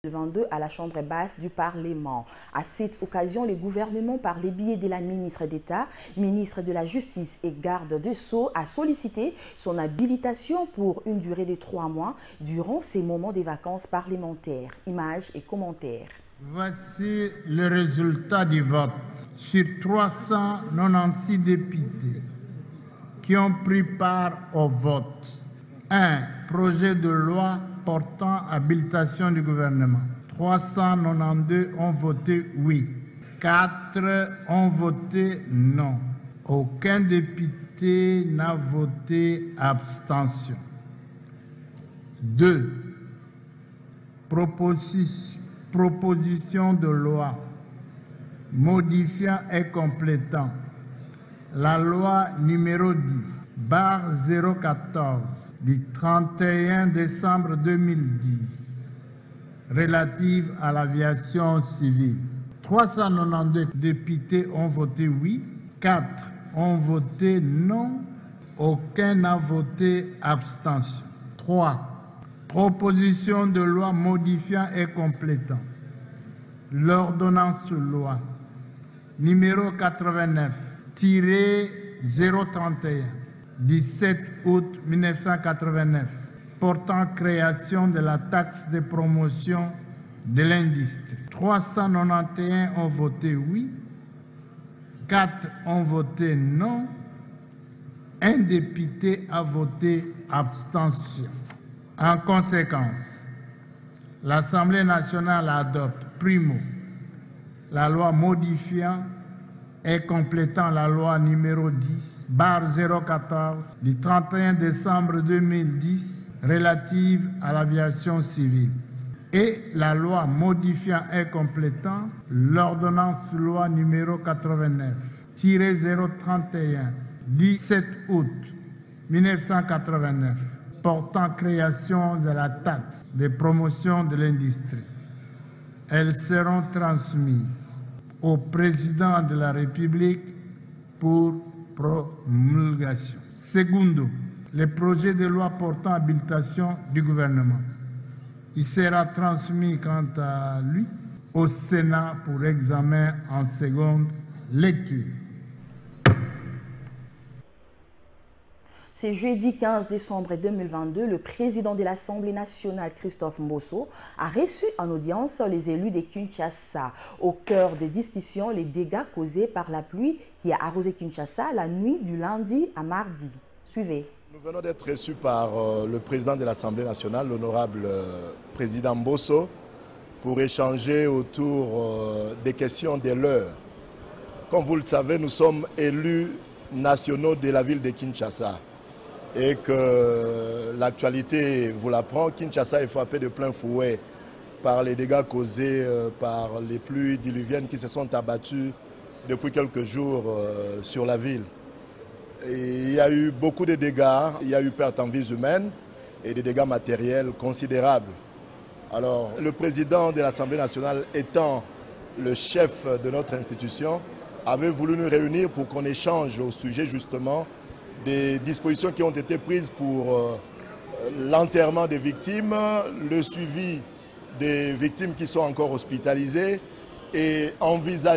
2022 à la Chambre basse du Parlement. À cette occasion, le gouvernement, par les biais de la ministre d'État, ministre de la Justice et garde des Sceaux, a sollicité son habilitation pour une durée de 3 mois durant ces moments des vacances parlementaires. Images et commentaires. Voici le résultat du vote. Sur 396 députés qui ont pris part au vote, 1. Projet de loi portant habilitation du gouvernement. 392 ont voté oui. 4 ont voté non. Aucun député n'a voté abstention. 2. Proposition de loi modifiant et complétant la loi numéro 10/014 du 31 décembre 2010 relative à l'aviation civile. 392 députés ont voté oui, 4 ont voté non, aucun n'a voté abstention. 3. Proposition de loi modifiant et complétant l'ordonnance loi numéro 89-031 du 7 août 1989 portant création de la taxe de promotion de l'industrie. 391 ont voté oui, 4 ont voté non, un député a voté abstention. En conséquence, l'Assemblée nationale adopte, primo, la loi modifiant et complétant la loi numéro 10/014 du 31 décembre 2010 relative à l'aviation civile et la loi modifiant et complétant l'ordonnance loi numéro 89-031 du 7 août 1989 portant création de la taxe de promotion de l'industrie. Elles seront transmises au président de la République pour promulgation. Secondo, le projet de loi portant habilitation du gouvernement. Il sera transmis quant à lui au Sénat pour examen en seconde lecture. Ce jeudi 15 décembre 2022, le président de l'Assemblée nationale, Christophe Mbosso, a reçu en audience les élus de Kinshasa. Au cœur des discussions, les dégâts causés par la pluie qui a arrosé Kinshasa la nuit du lundi à mardi. Suivez. Nous venons d'être reçus par le président de l'Assemblée nationale, l'honorable président Mbosso, pour échanger autour des questions de l'heure. Comme vous le savez, nous sommes élus nationaux de la ville de Kinshasa. Et que l'actualité vous l'apprend, Kinshasa est frappé de plein fouet par les dégâts causés par les pluies diluviennes qui se sont abattues depuis quelques jours sur la ville. Et il y a eu beaucoup de dégâts, il y a eu perte en vies humaines et des dégâts matériels considérables. Alors, le président de l'Assemblée nationale étant le chef de notre institution, avait voulu nous réunir pour qu'on échange au sujet justement des dispositions qui ont été prises pour l'enterrement des victimes, le suivi des victimes qui sont encore hospitalisées et envisager